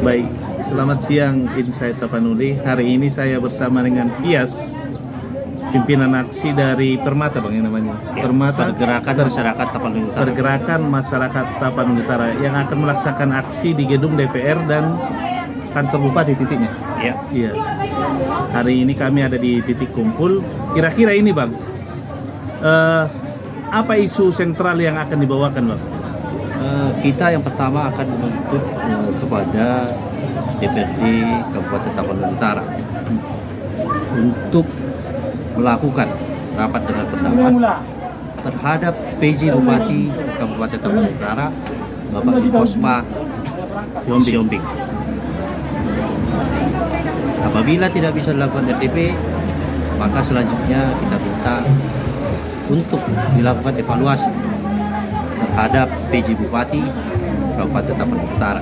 Baik, selamat siang Insight Tapanuli. Hari ini saya bersama dengan Pias, pimpinan aksi dari Permata, Bang, yang namanya. Ya, Permata Pergerakan Masyarakat Tapanuli Utara. Pergerakan Masyarakat Tapanuli Utara yang akan melaksanakan aksi di gedung DPR dan kantor bupati titiknya. Ya, Iya. Hari ini kami ada di titik kumpul. Kira-kira ini, Bang, apa isu sentral yang akan dibawakan, Bang? kita yang pertama akan menuntut kepada DPRD Kabupaten Tapanuli Utara untuk melakukan rapat dengar pendapat terhadap PJ Bupati Kabupaten Tapanuli Utara, Bapak Kosma Siombing. Apabila tidak bisa dilakukan RDP, maka selanjutnya kita minta untuk dilakukan evaluasi terhadap PJ Bupati Kabupaten Tapanuli Utara.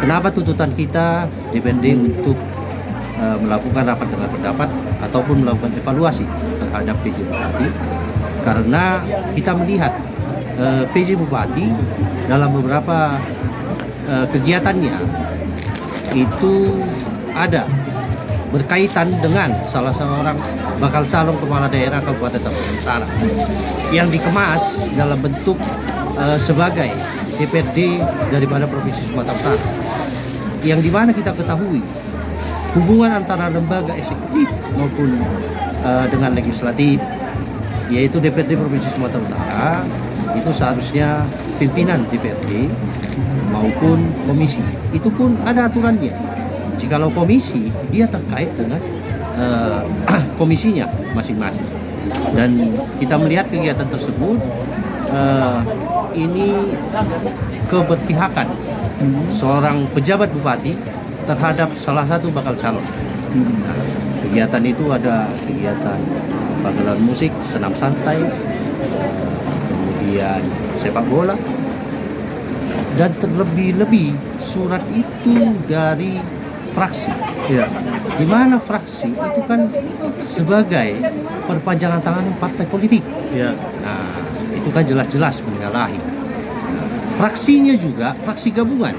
Kenapa tuntutan kita DPRD untuk melakukan rapat dengar pendapat ataupun melakukan evaluasi terhadap PJ Bupati? Karena kita melihat PJ Bupati dalam beberapa kegiatannya itu ada berkaitan dengan salah seorang bakal calon kepala daerah Kabupaten Tapanuli Utara yang dikemas dalam bentuk sebagai DPRD daripada Provinsi Sumatera Utara, yang dimana kita ketahui hubungan antara lembaga eksekutif maupun dengan legislatif, yaitu DPRD Provinsi Sumatera Utara itu seharusnya pimpinan DPRD maupun komisi itu pun ada aturannya. Jikalau komisi, dia terkait dengan komisinya masing-masing. Dan kita melihat kegiatan tersebut ini keberpihakan seorang pejabat bupati terhadap salah satu bakal calon. Nah, kegiatan itu ada kegiatan pagelaran musik, senam santai, kemudian sepak bola, dan terlebih-lebih surat itu dari fraksi, Ya. di mana fraksi itu kan sebagai perpanjangan tangan partai politik. Ya. Nah, itu kan jelas-jelas menyalahi. Nah, fraksinya juga fraksi gabungan,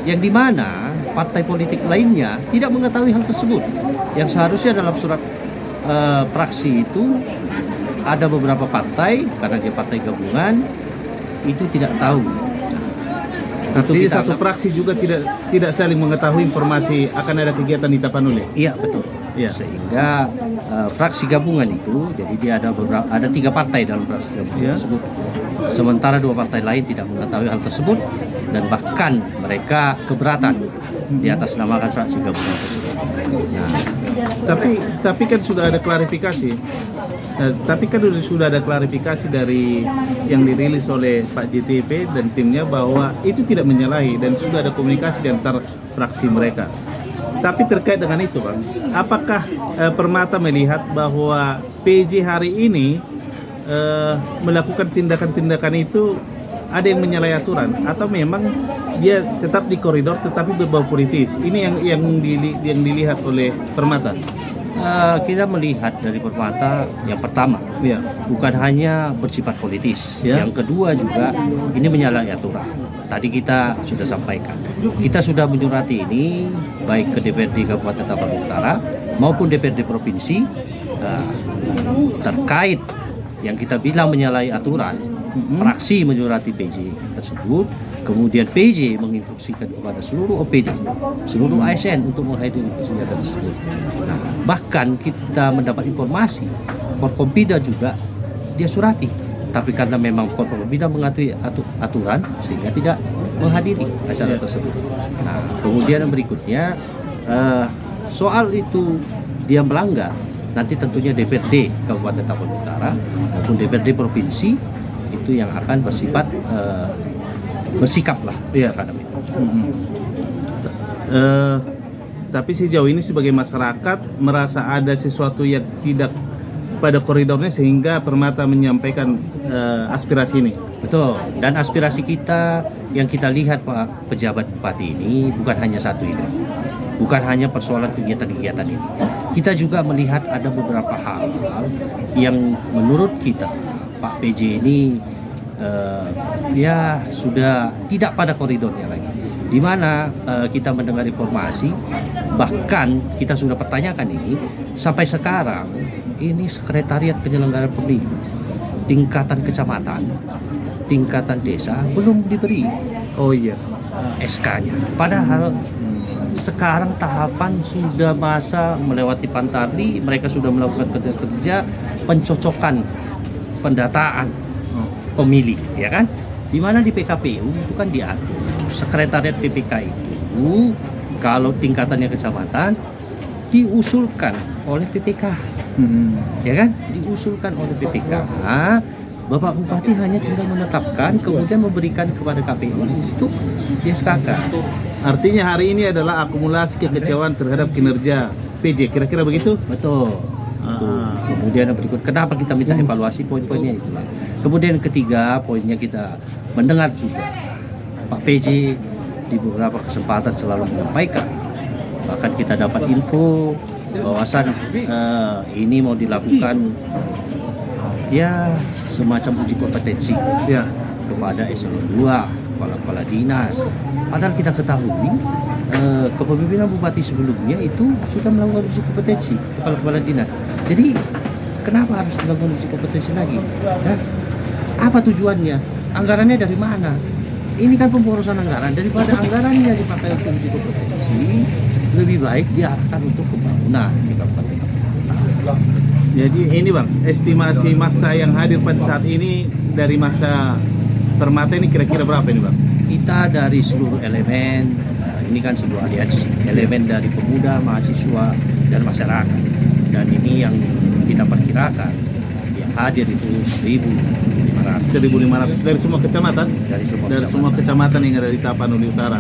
yang di mana partai politik lainnya tidak mengetahui hal tersebut. Yang seharusnya dalam surat fraksi itu ada beberapa partai, karena dia partai gabungan, itu tidak tahu. Artinya satu fraksi juga tidak saling mengetahui informasi akan ada kegiatan di Tapanuli. Iya, betul. Iya. Sehingga fraksi gabungan itu, jadi dia ada 3 partai dalam fraksi gabungan Iya. tersebut. Sementara 2 partai lain tidak mengetahui hal tersebut dan bahkan mereka keberatan di atas namakan fraksi gabungan tersebut. Nah, Tapi kan sudah ada klarifikasi. Sudah ada klarifikasi dari yang dirilis oleh Pak JTP dan timnya bahwa itu tidak menyalahi dan sudah ada komunikasi di antara fraksi mereka. Tapi terkait dengan itu, Bang, apakah Permata melihat bahwa PJ hari ini melakukan tindakan-tindakan itu ada yang menyalahi aturan atau memang dia tetap di koridor tetapi berbau politis? Ini yang dilihat oleh Permata. kita melihat dari Permata yang pertama, Ya. bukan hanya bersifat politis, Ya. yang kedua juga ini menyalahi aturan. Tadi kita sudah sampaikan, kita sudah menyurati ini baik ke DPRD Kabupaten Tapanuli Utara maupun DPRD Provinsi terkait yang kita bilang menyalahi aturan. Fraksi menyurati PJ tersebut, kemudian PJ menginstruksikan kepada seluruh OPD, seluruh ASN untuk menghadiri kegiatan tersebut. Nah, bahkan kita mendapat informasi Forkompida juga dia surati, tapi karena memang Forkompida mengatur aturan sehingga tidak menghadiri acara tersebut. Nah, kemudian yang berikutnya soal itu dia melanggar, nanti tentunya DPRD Kabupaten Tapanuli Utara maupun DPRD Provinsi itu yang akan bersikap lah terhadap itu. Tapi sejauh ini sebagai masyarakat merasa ada sesuatu yang tidak pada koridornya sehingga Permata menyampaikan aspirasi ini. Betul. Dan aspirasi kita yang kita lihat Pak pejabat bupati ini bukan hanya satu ini, bukan hanya persoalan kegiatan-kegiatan ini. Kita juga melihat ada beberapa hal yang menurut kita Pak PJ ini ya sudah tidak pada koridornya lagi. Di mana kita mendengar informasi, bahkan kita sudah pertanyakan ini sampai sekarang ini sekretariat penyelenggaraan pemilu tingkatan kecamatan, tingkatan desa belum diberi Oh iya. SK-nya. Padahal sekarang tahapan sudah masa melewati Pantarli, mereka sudah melakukan kerja-kerja pencocokan pendataan pemilih, ya kan? Di mana di PKPU itu kan diatur sekretariat PPK itu kalau tingkatannya kecamatan diusulkan oleh PPK, ya kan? Diusulkan oleh PPK. Bapak Bupati hanya tinggal menetapkan, kemudian memberikan kepada KPU untuk di SKK. Artinya hari ini adalah akumulasi kekecewaan terhadap kinerja PJ, kira-kira begitu? Betul. Kemudian yang berikut, kenapa kita minta evaluasi, poin-poinnya itu. Kemudian ketiga, poinnya kita mendengar juga Pak PJ di beberapa kesempatan selalu menyampaikan, bahkan kita dapat info bahwasan ini mau dilakukan ya semacam uji kompetensi Ya. kepada eselon 2, kepala-kepala dinas. Padahal kita ketahui kepemimpinan bupati sebelumnya itu sudah melakukan uji kompetensi kepala-kepala dinas. Jadi kenapa harus dilakukan uji kompetensi lagi? Dan apa tujuannya? Anggarannya dari mana? Ini kan pemborosan anggaran. Daripada anggarannya dipakai untuk uji kompetensi, lebih baik diarahkan untuk pembangunan di kabupaten. Jadi ini Bang, estimasi massa yang hadir pada saat ini dari masa Permata ini kira-kira berapa ini Bang? Kita dari seluruh elemen, ini kan sebuah aliansi, elemen dari pemuda, mahasiswa, dan masyarakat. Dan ini yang kita perkirakan yang hadir itu 1.500. 1.500 dari semua kecamatan? Dari semua kecamatan yang ada di Tapanuli Utara.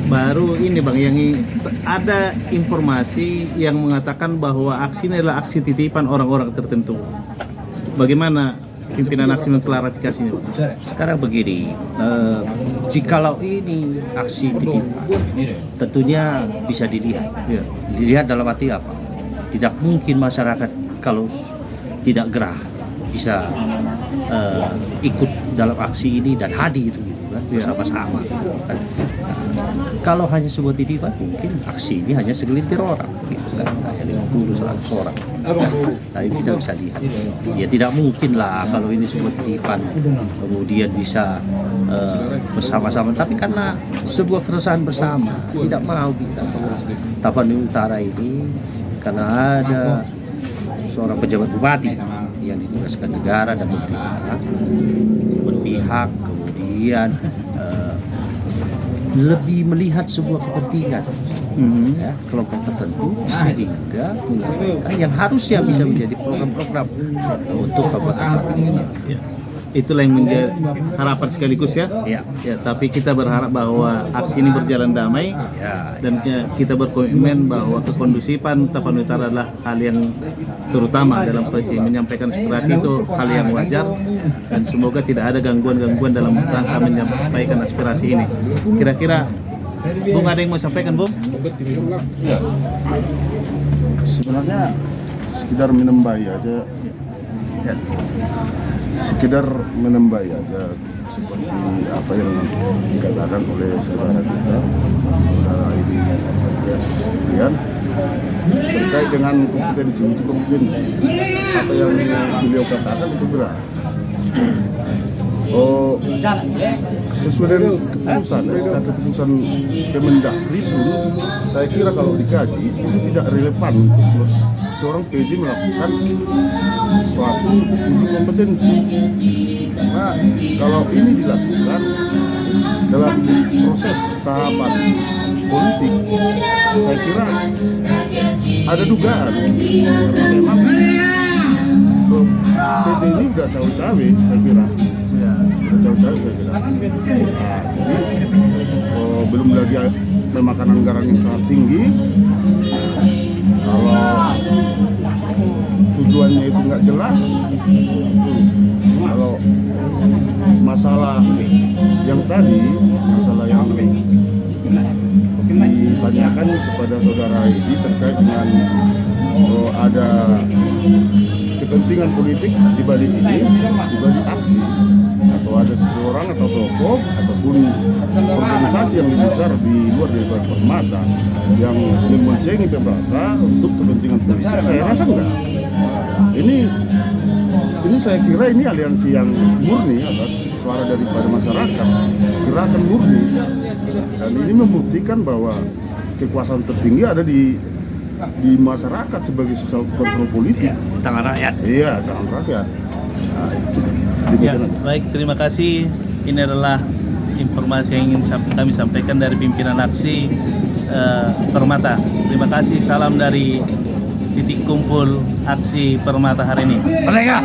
Baru ini Bang, yang ada informasi yang mengatakan bahwa aksi ini adalah aksi titipan orang-orang tertentu. Bagaimana pimpinan aksi mengklarifikasinya Bang? Sekarang begini, jikalau ini aksi titipan, tentunya bisa dilihat. Ya. Dilihat dalam arti apa? Tidak mungkin masyarakat kalau tidak gerah bisa ikut dalam aksi ini dan hadir gitu kan, bersama-sama. Kan? Kalau hanya sebuah titipan, mungkin aksi ini hanya segelintir orang, gitu kan, hanya 50-100 orang. Tapi kita bisa lihat, ya tidak mungkin lah kalau ini sebuah titipan, kemudian bisa bersama-sama. Tapi karena sebuah keresahan bersama, tidak mau kita Tapanuli Utara ini, karena ada seorang pejabat bupati yang ditugaskan negara dan pemerintah berpihak, kemudian lebih melihat sebuah kepentingan ya, kelompok tertentu sehingga menyampaikan yang harusnya bisa menjadi program-program untuk kabupaten Tapanuli. Itulah yang menjadi harapan sekaligus ya. Ya. Ya, tapi kita berharap bahwa aksi ini berjalan damai Ya. dan kita berkomitmen bahwa kekondusifan Tapanuli Utara adalah hal yang terutama dalam posisi menyampaikan aspirasi, itu hal yang wajar dan semoga tidak ada gangguan-gangguan dalam rangka menyampaikan aspirasi ini. Kira-kira Bung ada yang mau sampaikan Bung? Ya. Sebenarnya sekedar menambah aja, Ya. sekedar menambah aja seperti apa yang dikatakan oleh saudara kita, saudara Edi Andreas Rian, terkait dengan kompetensi. Apa yang beliau katakan itu benar. Oh, sesuai dengan keputusan SK keputusan Kemendagri pun, saya kira kalau dikaji itu tidak relevan untuk seorang PJ melakukan suatu uji kompetensi. Karena kalau ini dilakukan dalam proses tahapan politik, saya kira ada dugaan karena memang PJ ini udah cawe-cawe, saya kira. Sudah jauh-jauh saya kira. Jadi belum lagi memakan anggaran yang sangat tinggi. Kalau tujuannya itu nggak jelas, kalau masalah yang tadi, masalah yang ditanyakan kepada saudara Edi terkait dengan ada kepentingan politik di balik ini, di balik aksi, maka bahwa ada seseorang atau tokoh ataupun organisasi yang lebih besar di luar daripada Permata yang memboncengi Pemberata untuk kepentingan politik. Saya rasa enggak. Ini saya kira ini aliansi yang murni atas suara daripada masyarakat, gerakan murni, dan ini membuktikan bahwa kekuasaan tertinggi ada di masyarakat sebagai social control politik. Di tangan rakyat. Iya, tangan rakyat. Nah, itu. Ya, baik, terima kasih. Ini adalah informasi yang ingin kami sampaikan dari pimpinan aksi Permata. Terima kasih, salam dari titik kumpul aksi Permata hari ini. Merdeka!